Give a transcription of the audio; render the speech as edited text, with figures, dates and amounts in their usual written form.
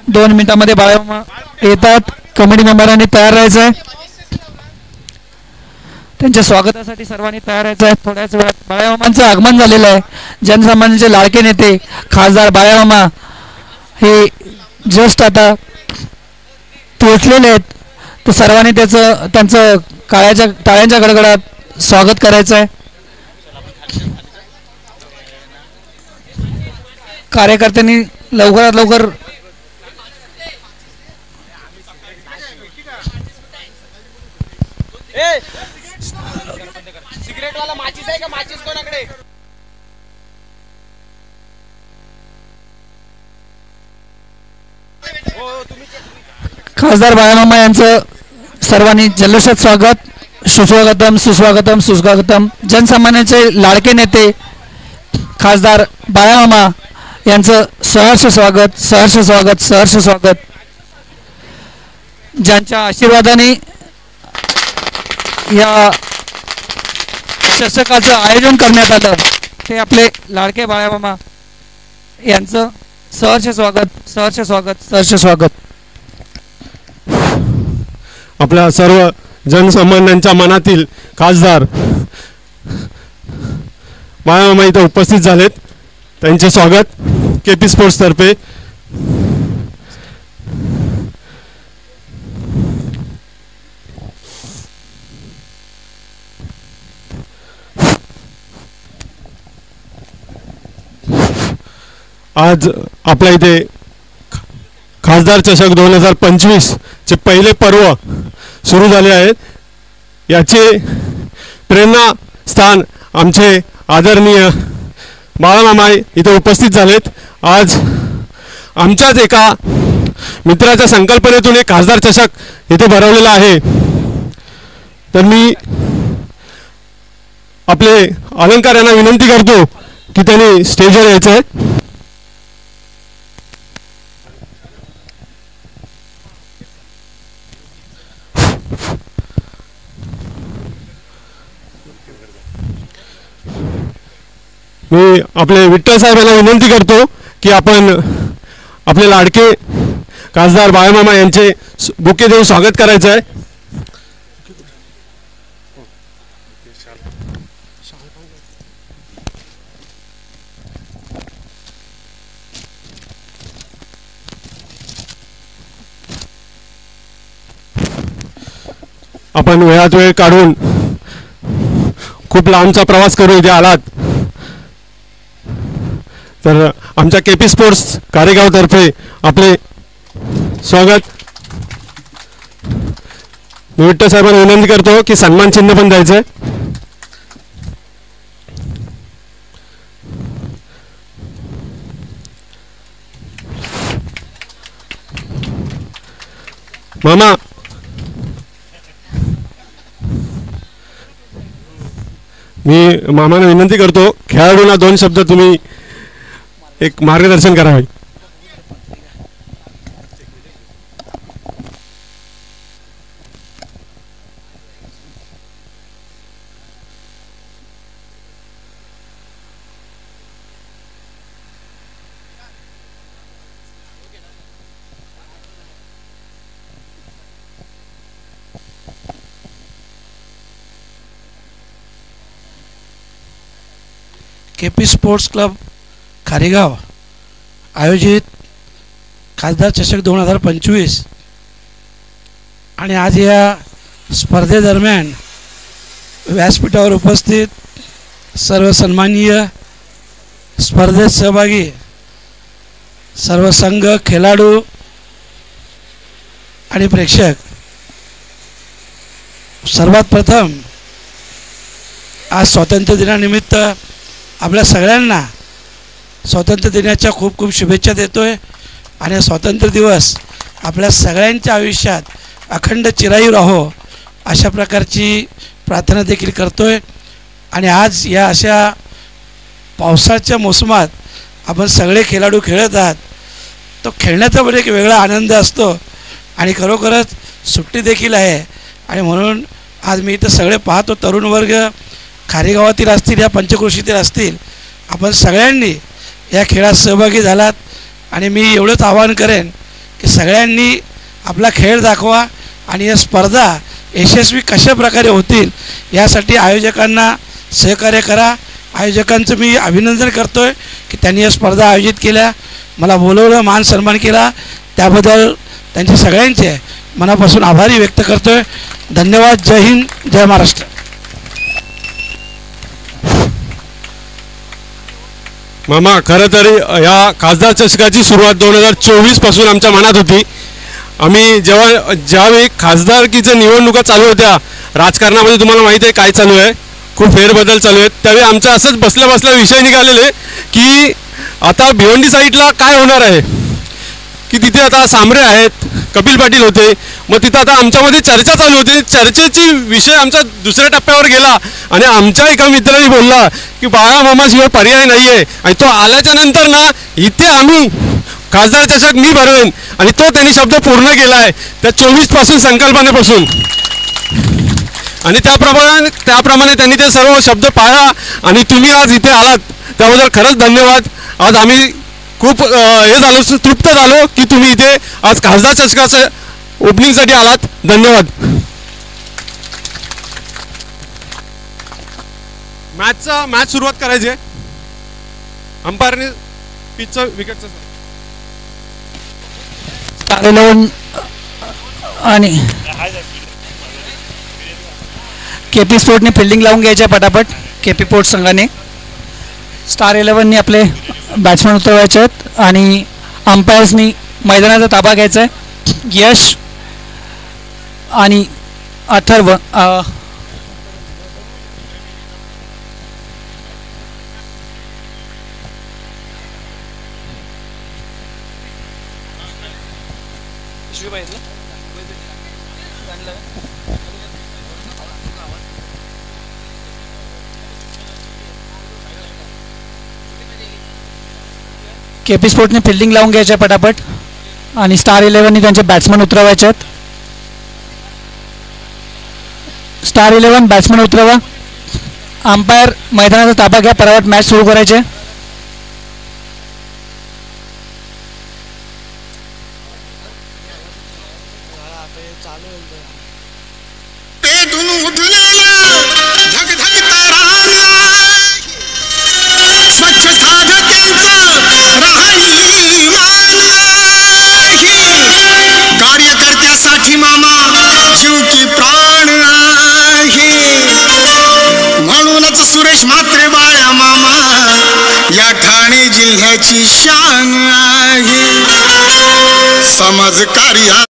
2 मिनिटांमध्ये बाळामामा येतात. कमिटी मेंबरांनी तयार राहायचं आहे. त्यांच्या स्वागतासाठी सर्वांनी तयार राहायचं आहे. थोड्याच वेळात बाळामामांचं आगमन झालेलं आहे. जनसामान्यांचे लाडके नेते खासदार बाळामामा हे जस्ट आता पोहोचलेले आहेत. तर सर्वांनी त्यांचं टाळ्यांच्या गडगडात स्वागत करायचं आहे. कार्यकर्त्यांनी लवकरात लवकर खासदार बाळामामा यांचं सर्वांनी जल्लोषात स्वागत. सुस्वागतम सुस्वागतम सुस्वागतम. जनसामान्यांचे लाडके नेते खासदार बाळामामा यांचं सहर्ष स्वागत सहर्ष स्वागत सहर्ष स्वागत. ज्यांच्या आशीर्वादाने या चषकाचं आयोजन करण्यात आलं ते आपले लाडके बाळामामा यांचं सहर्ष स्वागत सहर्ष स्वागत सहर्ष स्वागत. आपल्या सर्व जनसामान्यांच्या मनातील खासदार बाळामामा इथं उपस्थित झालेत. त्यांचे स्वागत KP स्पोर्ट्स तर्फे. आज आपल्या इथे खासदार चषक 2025 चे पहिले पर्व सुरू झाले आहेत. याचे प्रेरणा स्थान आमचे आदरणीय बाळामामा इथे उपस्थित झालेत. आज आमच्याच एका मित्राच्या संकल्पनेतून एक खासदार चषक इथे भरवलेला आहे. तर मी आपले अलंकार यांना विनंती करतो की त्यांनी स्टेजवर यायचं आहे. मी आपले विठ्ठल साहेबांना विनंती करतो की आपण आपले लाडके खासदार बाळामामा यांचे बुके देऊन स्वागत करायचं आहे. आपण वेळात वेळ काढून खूप लांबचा प्रवास करू इथे आलात. तर आमच्या KP स्पोर्ट्स कारेगाव तर्फे आपले स्वागत. मी विठ्ठल साहेबांना विनंती करतो की सन्मान चिन्ह पण द्यायचं आहे. मामा मी मामांना विनंती करतो खेळाडूंना 2 शब्द तुम्ही एक मार्गदर्शन करावे. KP स्पोर्ट्स क्लब खारेगाव आयोजित खासदार चषक 2025 आणि आज या स्पर्धेदरम्यान व्यासपीठावर उपस्थित सर्व सन्माननीय स्पर्धेत सहभागी सर्व संघ खेळाडू आणि प्रेक्षक, सर्वात प्रथम आज स्वातंत्र्य दिनानिमित्त आपल्या सगळ्यांना स्वातंत्र्य दिनाच्या खूप खूप शुभेच्छा देतोय. आणि स्वातंत्र्य दिवस आपल्या सगळ्यांच्या आयुष्यात अखंड चिरायू राहो अशा प्रकारची प्रार्थना देखील करतोय. आणि आज या अशा पावसाच्या मोसमात आपण सगळे खेळाडू खेळत आहात. तो खेळण्याचा पण एक वेगळा आनंद असतो आणि खरोखरच सुट्टी देखील आहे. आणि म्हणून आज मी इथं सगळे पाहतो, तरुण वर्ग खारेगावातील असतील या पंचक्रोशीतील असतील, आपण सगळ्यांनी या खेळात सहभागी झालात. आणि मी एवढंच आवाहन करेन की सगळ्यांनी आपला खेळ दाखवा आणि या स्पर्धा यशस्वी कशा प्रकारे होतील यासाठी आयोजकांना सहकार्य करा. आयोजकांचं मी अभिनंदन करतो आहे की त्यांनी या स्पर्धा आयोजित केल्या, मला बोलवलं, मान सन्मान केला, त्याबद्दल त्यांचे सगळ्यांचे मनापासून आभारी व्यक्त करतो आहे. धन्यवाद. जय हिंद, जय महाराष्ट्र. मामा, खरं तरी या खासदार चषकाची सुरुवात 2024 पासून आमच्या मनात होती. आम्ही ज्यावेळी खासदारकीच्या निवडणुका चालू होत्या, राजकारणामध्ये तुम्हाला माहिती आहे काय चालू आहे, खूप फेरबदल चालू आहेत, त्यावेळी आमच्या असंच बसल्या बसल्या विषय निघालेले की आता भिवंडी साईडला काय होणार आहे, की तिथे आता सामरे आहेत, कपिल पाटील होते, मग तिथं आता आमच्यामध्ये चर्चा चालू होती. चर्चेची विषय आमचा दुसऱ्या टप्प्यावर गेला आणि आमच्या एका मित्राने बोलला की बाळामामाशिवाय पर्याय नाही आहे. आणि तो आल्याच्या नंतर ना इथे आम्ही खासदार चषक मी भरवेन, आणि तो त्यांनी शब्द पूर्ण केला आहे त्या 24 पासून संकल्पनेपासून. आणि त्याप्रमाणे त्यांनी ते सर्व शब्द पाळला आणि तुम्ही आज इथे आलात, त्याबद्दल खरंच धन्यवाद. आज आम्ही खूप हे झालो, तृप्त झालो की तुम्ही इथे आज खासदार चषकाचं ओपनिंगसाठी आलात. धन्यवाद. मॅच सुरुवात करायची आहे. अंपायरने पिचचं विकेटचं स्टार 11 आणि केपी स्पोर्टने फिल्डिंग लावून घ्यायच्या पटापट. केपी स्पोर्ट संघाने स्टार 11नी आपले बॅट्समॅन उतरवायचे आहेत आणि अंपायर्सनी मैदानाचा ताबा घ्यायचा आहे. यश आणि अथर्व केपी स्पोर्टने फिल्डिंग लावून घ्यायच्या पटापट आणि स्टार 11नी त्यांचे बॅट्समन उतरवायचे आहेत. स्टार 11 बॅट्समन उतरवा. अंपायर मैदानाचा ताबा घ्या, परावट मॅच सुरू करायचे. कार्यकर्त्यासाठी मामा जीव की प्राण आहे, म्हणूनच सुरेश म्हात्रे बाळा मामा या ठाणे जिल्ह्याची शान आहे. समाजकार्या